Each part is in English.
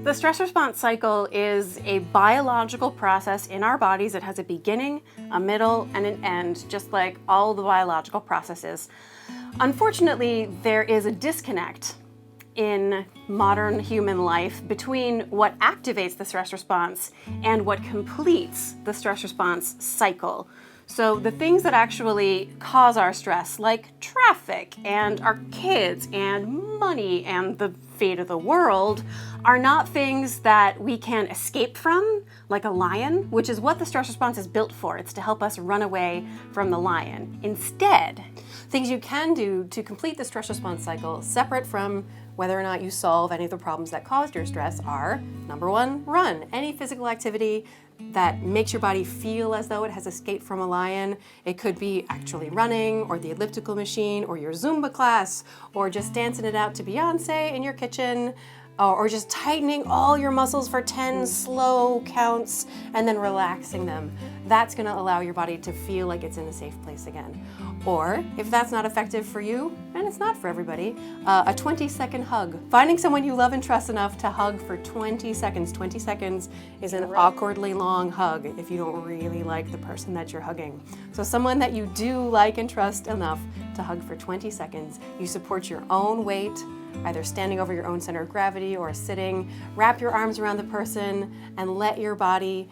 The stress response cycle is a biological process in our bodies. It has a beginning, a middle, and an end, just like all the biological processes. Unfortunately, there is a disconnect in modern human life between what activates the stress response and what completes the stress response cycle. So the things that actually cause our stress, like traffic and our kids and money and the fate of the world, are not things that we can escape from, like a lion, which is what the stress response is built for. It's to help us run away from the lion. Instead, things you can do to complete the stress response cycle, separate from whether or not you solve any of the problems that caused your stress, are, number one, run. Any physical activity that makes your body feel as though it has escaped from a lion. It could be actually running, or the elliptical machine, or your Zumba class, or just dancing it out to Beyonce in your kitchen, or just tightening all your muscles for 10 slow counts and then relaxing them. That's going to allow your body to feel like it's in a safe place again. Or if that's not effective for you, and it's not for everybody, a 20-second hug. Finding someone you love and trust enough to hug for 20 seconds. 20 seconds is an awkwardly long hug if you don't really like the person that you're hugging. So someone that you do like and trust enough to hug for 20 seconds. You support your own weight, either standing over your own center of gravity or sitting. Wrap your arms around the person and let your body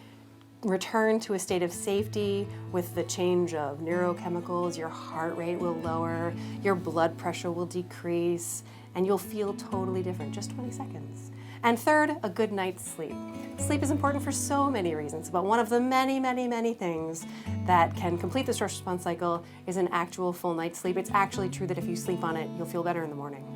return to a state of safety with the change of neurochemicals. Your heart rate will lower, your blood pressure will decrease, and you'll feel totally different. Just 20 seconds. And third, a good night's sleep. Sleep is important for so many reasons, but one of the many things that can complete the stress response cycle is an actual full night's sleep. It's actually true that if you sleep on it, you'll feel better in the morning.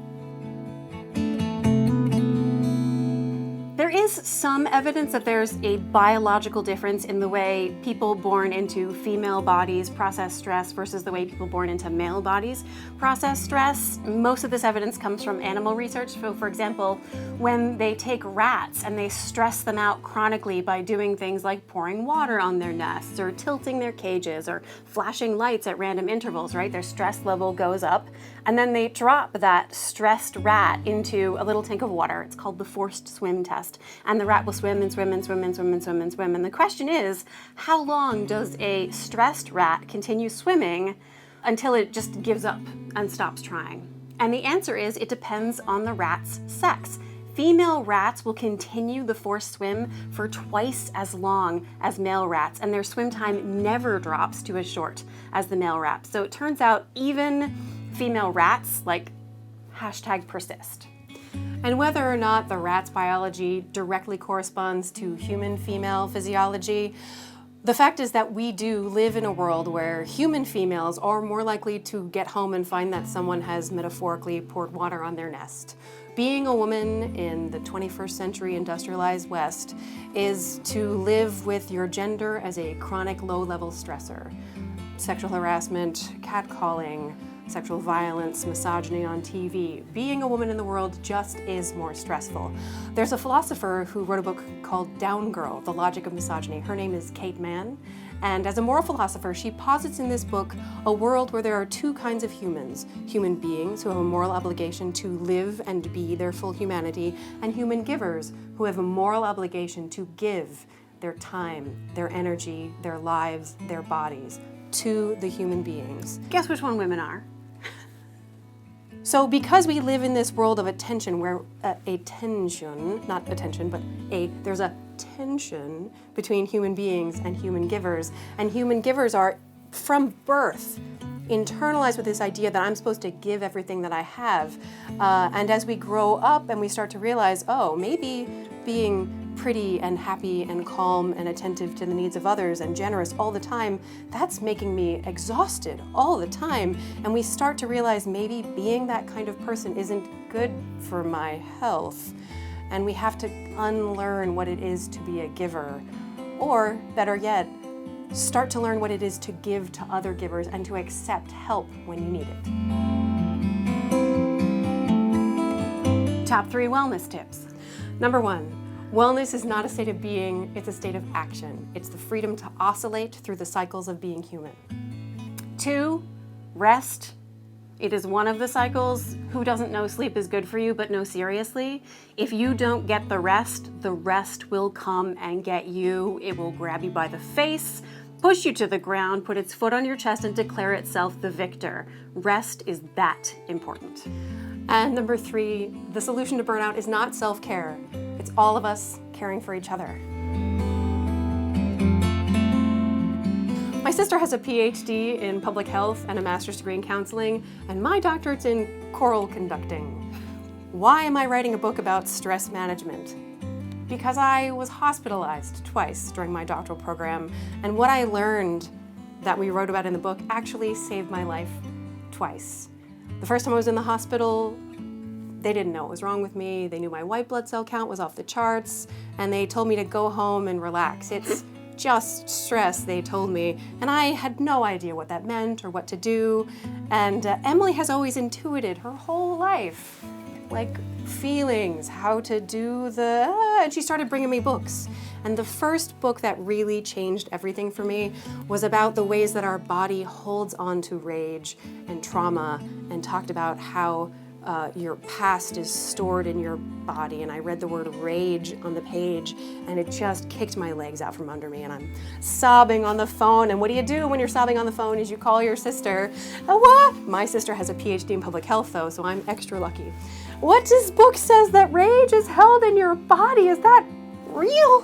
there is some evidence that there's a biological difference in the way people born into female bodies process stress versus the way people born into male bodies process stress. Most of this evidence comes from animal research. So, for example, when they take rats and they stress them out chronically by doing things like pouring water on their nests or tilting their cages or flashing lights at random intervals, right? Their stress level goes up, and then they drop that stressed rat into a little tank of water. It's called the forced swim test. And the rat will swim and swim and swim and swim and swim and swim. And the question is, how long does a stressed rat continue swimming until it just gives up and stops trying? And the answer is, it depends on the rat's sex. Female rats will continue the forced swim for twice as long as male rats, and their swim time never drops to as short as the male rats. So it turns out even female rats, like, #persist. And whether or not the rat's biology directly corresponds to human female physiology, the fact is that we do live in a world where human females are more likely to get home and find that someone has metaphorically poured water on their nest. Being a woman in the 21st century industrialized West is to live with your gender as a chronic low-level stressor. Sexual harassment, catcalling, sexual violence, misogyny on TV. Being a woman in the world just is more stressful. There's a philosopher who wrote a book called Down Girl, The Logic of Misogyny. Her name is Kate Mann. And as a moral philosopher, she posits in this book a world where there are two kinds of humans. Human beings who have a moral obligation to live and be their full humanity, and human givers who have a moral obligation to give their time, their energy, their lives, their bodies to the human beings. Guess which one women are? So because we live in this world of attention where there's a tension between human beings and human givers are from birth internalized with this idea that I'm supposed to give everything that I have. And as we grow up and we start to realize, oh, maybe being pretty and happy and calm and attentive to the needs of others and generous all the time, that's making me exhausted all the time. And we start to realize maybe being that kind of person isn't good for my health. And we have to unlearn what it is to be a giver. Or, better yet, start to learn what it is to give to other givers and to accept help when you need it. Top 3 wellness tips. Number 1. Wellness is not a state of being, it's a state of action. It's the freedom to oscillate through the cycles of being human. 2, rest It is one of the cycles. Who doesn't know sleep is good for you, but no, seriously. If you don't get the rest will come and get you. It will grab you by the face, push you to the ground, put its foot on your chest, and declare itself the victor. Rest is that important. And number 3, the solution to burnout is not self-care. It's all of us caring for each other. My sister has a Ph.D. in public health and a master's degree in counseling, and my doctorate's in choral conducting. Why am I writing a book about stress management? Because I was hospitalized twice during my doctoral program, and what I learned that we wrote about in the book actually saved my life twice. The first time I was in the hospital, they didn't know what was wrong with me. They knew my white blood cell count was off the charts, and they told me to go home and relax. It's just stress, they told me, and I had no idea what that meant or what to do. And Emily has always intuited her whole life, like feelings, how to do and she started bringing me books. And the first book that really changed everything for me was about the ways that our body holds on to rage and trauma, and talked about how your past is stored in your body. And I read the word rage on the page, and it just kicked my legs out from under me, and I'm sobbing on the phone. And what do you do when you're sobbing on the phone is you call your sister. What? My sister has a PhD in public health though, so I'm extra lucky. What this book says that rage is held in your body? Is that real?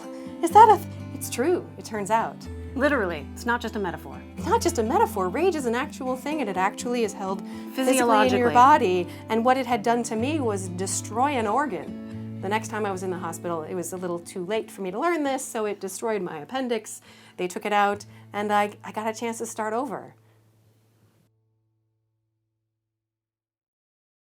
It's true, it turns out. Literally, it's not just a metaphor. It's not just a metaphor. Rage is an actual thing, and it actually is held physically Physiologically in your body. And what it had done to me was destroy an organ. The next time I was in the hospital, it was a little too late for me to learn this, so it destroyed my appendix. They took it out, and I got a chance to start over.